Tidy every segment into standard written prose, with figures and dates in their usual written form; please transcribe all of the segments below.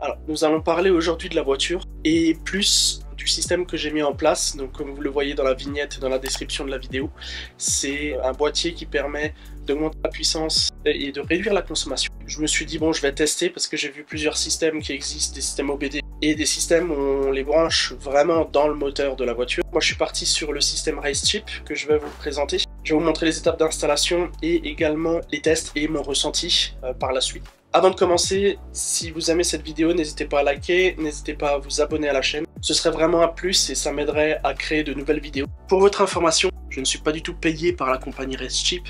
Alors, nous allons parler aujourd'hui de la voiture et plus du système que j'ai mis en place. Donc, comme vous le voyez dans la vignette et dans la description de la vidéo, c'est un boîtier qui permet d'augmenter la puissance et de réduire la consommation. Je me suis dit, bon, je vais tester parce que j'ai vu plusieurs systèmes qui existent, des systèmes OBD et des systèmes où on les branche vraiment dans le moteur de la voiture. Moi, je suis parti sur le système RaceChip que je vais vous présenter. Je vais vous montrer les étapes d'installation et également les tests et mon ressenti par la suite. Avant de commencer, si vous aimez cette vidéo, n'hésitez pas à liker, n'hésitez pas à vous abonner à la chaîne. Ce serait vraiment un plus et ça m'aiderait à créer de nouvelles vidéos. Pour votre information, je ne suis pas du tout payé par la compagnie RaceChip.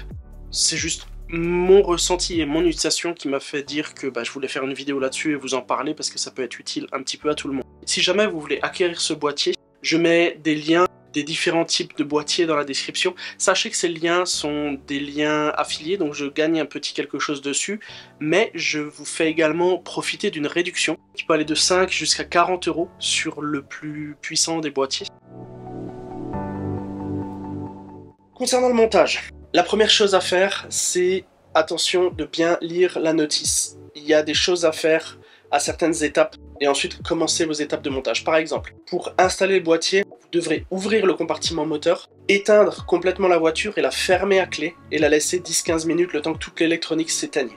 C'est juste mon ressenti et mon utilisation qui m'a fait dire que je voulais faire une vidéo là-dessus et vous en parler parce que ça peut être utile un petit peu à tout le monde. Si jamais vous voulez acquérir ce boîtier, je mets des liens des différents types de boîtiers dans la description. Sachez que ces liens sont des liens affiliés, donc je gagne un petit quelque chose dessus, mais je vous fais également profiter d'une réduction qui peut aller de 5 jusqu'à 40 € sur le plus puissant des boîtiers. Concernant le montage, la première chose à faire, c'est attention de bien lire la notice. Il y a des choses à faire à certaines étapes et ensuite commencer vos étapes de montage. Par exemple, pour installer le boîtier, vous devrez ouvrir le compartiment moteur, éteindre complètement la voiture et la fermer à clé et la laisser 10-15 minutes le temps que toute l'électronique s'éteigne.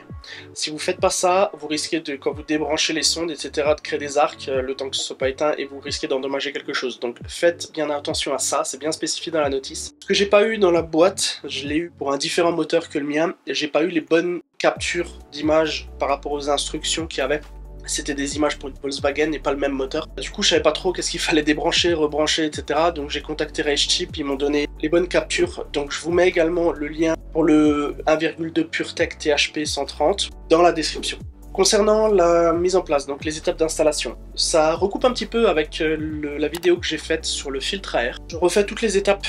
Si vous ne faites pas ça, vous risquez de, quand vous débranchez les sondes, etc., de créer des arcs le temps que ce ne soit pas éteint et vous risquez d'endommager quelque chose. Donc faites bien attention à ça, c'est bien spécifié dans la notice. Ce que j'ai pas eu dans la boîte, je l'ai eu pour un différent moteur que le mien, et j'ai pas eu les bonnes captures d'images par rapport aux instructions qu'il y avait. C'était des images pour une Volkswagen et pas le même moteur. Du coup, je savais pas trop qu'est-ce qu'il fallait débrancher, rebrancher, etc. Donc j'ai contacté RaceChip, ils m'ont donné les bonnes captures. Donc je vous mets également le lien pour le 1,2 PureTech THP 130 dans la description. Concernant la mise en place, donc les étapes d'installation, ça recoupe un petit peu avec la vidéo que j'ai faite sur le filtre à air. Je refais toutes les étapes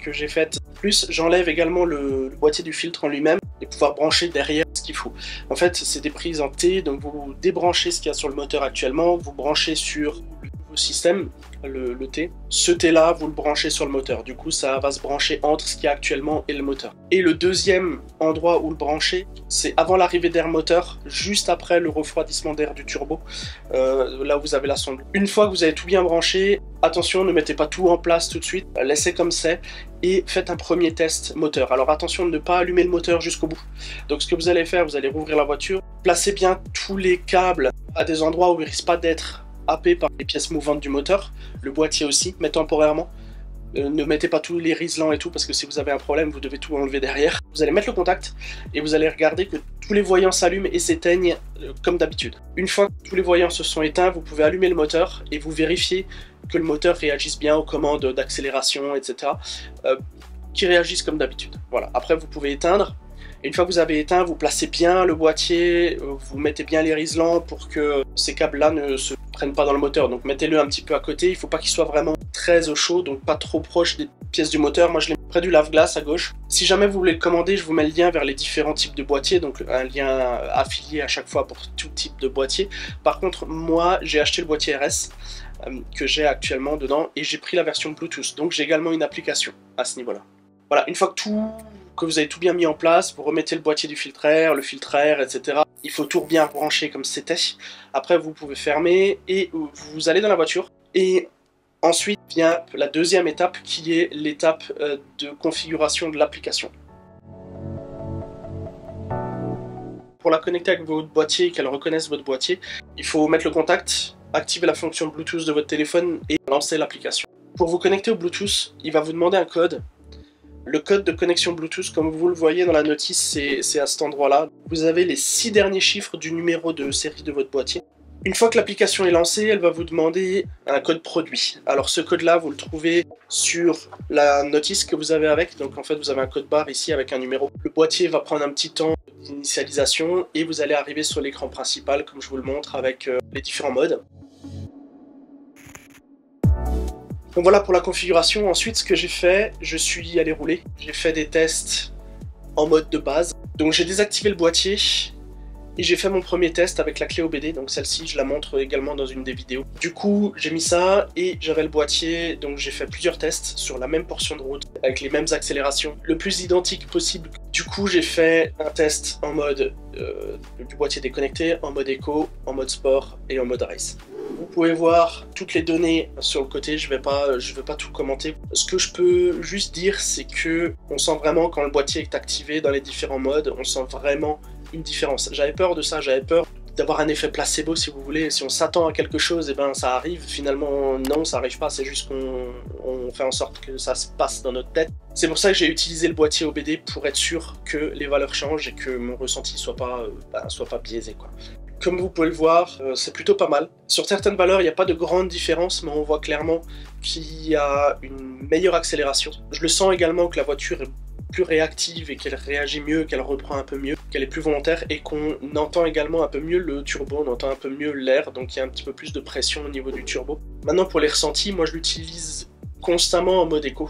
que j'ai faites, plus j'enlève également le boîtier du filtre en lui-même et pouvoir brancher derrière ce qu'il faut. En fait, c'est des prises en T, donc vous débranchez ce qu'il y a sur le moteur actuellement, vous branchez sur le nouveau système, le T. Ce T-là, vous le branchez sur le moteur. Du coup, ça va se brancher entre ce qu'il y a actuellement et le moteur. Et le deuxième endroit où le brancher, c'est avant l'arrivée d'air moteur, juste après le refroidissement d'air du turbo, là où vous avez la sonde. Une fois que vous avez tout bien branché, attention, ne mettez pas tout en place tout de suite, laissez comme c'est et faites un premier test moteur. Alors attention de ne pas allumer le moteur jusqu'au bout. Donc ce que vous allez faire, vous allez rouvrir la voiture, placez bien tous les câbles à des endroits où ils ne risquent pas d'être happé par les pièces mouvantes du moteur, le boîtier aussi, mais temporairement. Ne mettez pas tous les riselants et tout, parce que si vous avez un problème, vous devez tout enlever derrière. Vous allez mettre le contact, et vous allez regarder que tous les voyants s'allument et s'éteignent comme d'habitude. Une fois que tous les voyants se sont éteints, vous pouvez allumer le moteur, et vous vérifiez que le moteur réagisse bien aux commandes d'accélération, etc. Qui réagissent comme d'habitude. Voilà. Après, vous pouvez éteindre. Et une fois que vous avez éteint, vous placez bien le boîtier, vous mettez bien les riselants pour que ces câbles-là ne se prennent pas dans le moteur. Donc mettez-le un petit peu à côté, il ne faut pas qu'il soit vraiment très au chaud, donc pas trop proche des pièces du moteur. Moi je l'ai mis près du lave-glace à gauche. Si jamais vous voulez le commander, je vous mets le lien vers les différents types de boîtiers, donc un lien affilié à chaque fois pour tout type de boîtier. Par contre, moi j'ai acheté le boîtier RS que j'ai actuellement dedans et j'ai pris la version Bluetooth, donc j'ai également une application à ce niveau-là. Voilà, une fois que vous avez tout bien mis en place, vous remettez le boîtier du filtre à air, etc. Il faut tout bien brancher comme c'était. Après, vous pouvez fermer et vous allez dans la voiture. Et ensuite vient la deuxième étape qui est l'étape de configuration de l'application. Pour la connecter avec votre boîtier et qu'elle reconnaisse votre boîtier, il faut mettre le contact, activer la fonction Bluetooth de votre téléphone et lancer l'application. Pour vous connecter au Bluetooth, il va vous demander un code. Le code de connexion Bluetooth, comme vous le voyez dans la notice, c'est à cet endroit-là. Vous avez les 6 derniers chiffres du numéro de série de votre boîtier. Une fois que l'application est lancée, elle va vous demander un code produit. Alors ce code-là, vous le trouvez sur la notice que vous avez avec. Donc en fait, vous avez un code barre ici avec un numéro. Le boîtier va prendre un petit temps d'initialisation et vous allez arriver sur l'écran principal, comme je vous le montre, avec les différents modes. Donc voilà pour la configuration. Ensuite, ce que j'ai fait, je suis allé rouler. J'ai fait des tests en mode de base. Donc j'ai désactivé le boîtier et j'ai fait mon premier test avec la clé OBD, donc celle-ci je la montre également dans une des vidéos. Du coup j'ai mis ça et j'avais le boîtier, donc j'ai fait plusieurs tests sur la même portion de route avec les mêmes accélérations, le plus identique possible. Du coup j'ai fait un test en mode du boîtier déconnecté, en mode éco, en mode sport et en mode race. Vous pouvez voir toutes les données sur le côté, je vais pas tout commenter. Ce que je peux juste dire, c'est que on sent vraiment quand le boîtier est activé dans les différents modes, on sent vraiment une différence. J'avais peur de ça, j'avais peur d'avoir un effet placebo si vous voulez. Si on s'attend à quelque chose, et ben ça arrive. Finalement, non, ça arrive pas, c'est juste qu'on fait en sorte que ça se passe dans notre tête. C'est pour ça que j'ai utilisé le boîtier OBD pour être sûr que les valeurs changent et que mon ressenti soit pas biaisé, quoi. Comme vous pouvez le voir, c'est plutôt pas mal. Sur certaines valeurs, il n'y a pas de grande différence, mais on voit clairement qu'il y a une meilleure accélération. Je le sens également que la voiture est plus réactive et qu'elle réagit mieux, qu'elle reprend un peu mieux, qu'elle est plus volontaire et qu'on entend également un peu mieux le turbo, on entend un peu mieux l'air, donc il y a un petit peu plus de pression au niveau du turbo. Maintenant pour les ressentis, moi je l'utilise constamment en mode éco.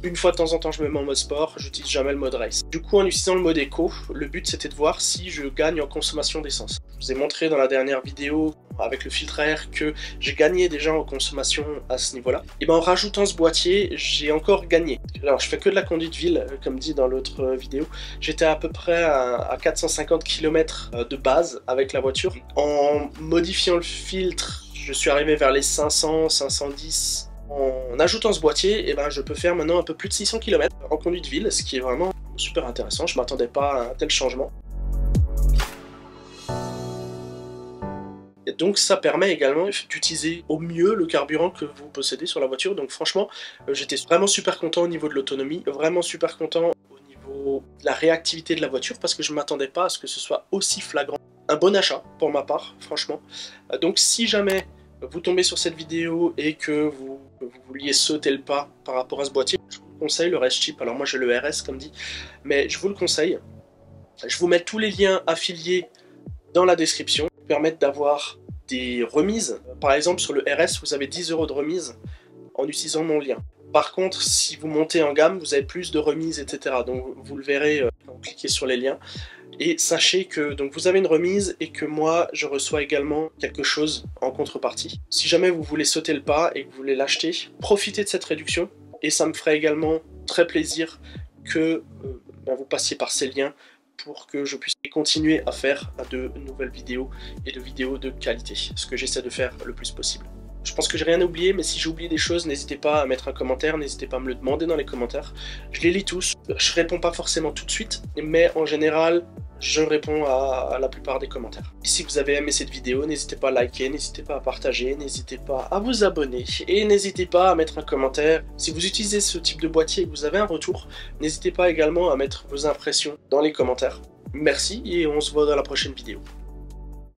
Une fois de temps en temps je me mets en mode sport, j'utilise jamais le mode race. Du coup en utilisant le mode éco, le but c'était de voir si je gagne en consommation d'essence. Je vous ai montré dans la dernière vidéo avec le filtre à air que j'ai gagné déjà en consommation à ce niveau-là. Et ben en rajoutant ce boîtier, j'ai encore gagné. Alors je fais que de la conduite ville, comme dit dans l'autre vidéo. J'étais à peu près à 450 km de base avec la voiture. En modifiant le filtre, je suis arrivé vers les 500, 510. En ajoutant ce boîtier, et ben je peux faire maintenant un peu plus de 600 km en conduite ville, ce qui est vraiment super intéressant. Je m'attendais pas à un tel changement. Et donc ça permet également d'utiliser au mieux le carburant que vous possédez sur la voiture. Donc franchement, j'étais vraiment super content au niveau de l'autonomie, vraiment super content au niveau de la réactivité de la voiture parce que je ne m'attendais pas à ce que ce soit aussi flagrant. Un bon achat pour ma part, franchement. Donc si jamais vous tombez sur cette vidéo et que vous vouliez sauter le pas par rapport à ce boîtier, je vous conseille le Race Chip. Alors moi j'ai le RS comme dit, mais je vous le conseille. Je vous mets tous les liens affiliés dans la description, qui permettent d'avoir des remises. Par exemple sur le RS vous avez 10 € de remise en utilisant mon lien. Par contre si vous montez en gamme vous avez plus de remises, etc. Donc vous le verrez quand vous cliquez sur les liens. Et sachez que donc vous avez une remise et que moi je reçois également quelque chose en contrepartie. Si jamais vous voulez sauter le pas et que vous voulez l'acheter, profitez de cette réduction et ça me ferait également très plaisir que vous passiez par ces liens pour que je puisse continuer à faire de nouvelles vidéos et de vidéos de qualité, ce que j'essaie de faire le plus possible. Je pense que j'ai rien oublié, mais si j'ai oublié des choses, n'hésitez pas à mettre un commentaire, n'hésitez pas à me le demander dans les commentaires. Je les lis tous, je réponds pas forcément tout de suite, mais en général, je réponds à la plupart des commentaires. Et si vous avez aimé cette vidéo, n'hésitez pas à liker, n'hésitez pas à partager, n'hésitez pas à vous abonner, et n'hésitez pas à mettre un commentaire. Si vous utilisez ce type de boîtier et que vous avez un retour, n'hésitez pas également à mettre vos impressions dans les commentaires. Merci, et on se voit dans la prochaine vidéo.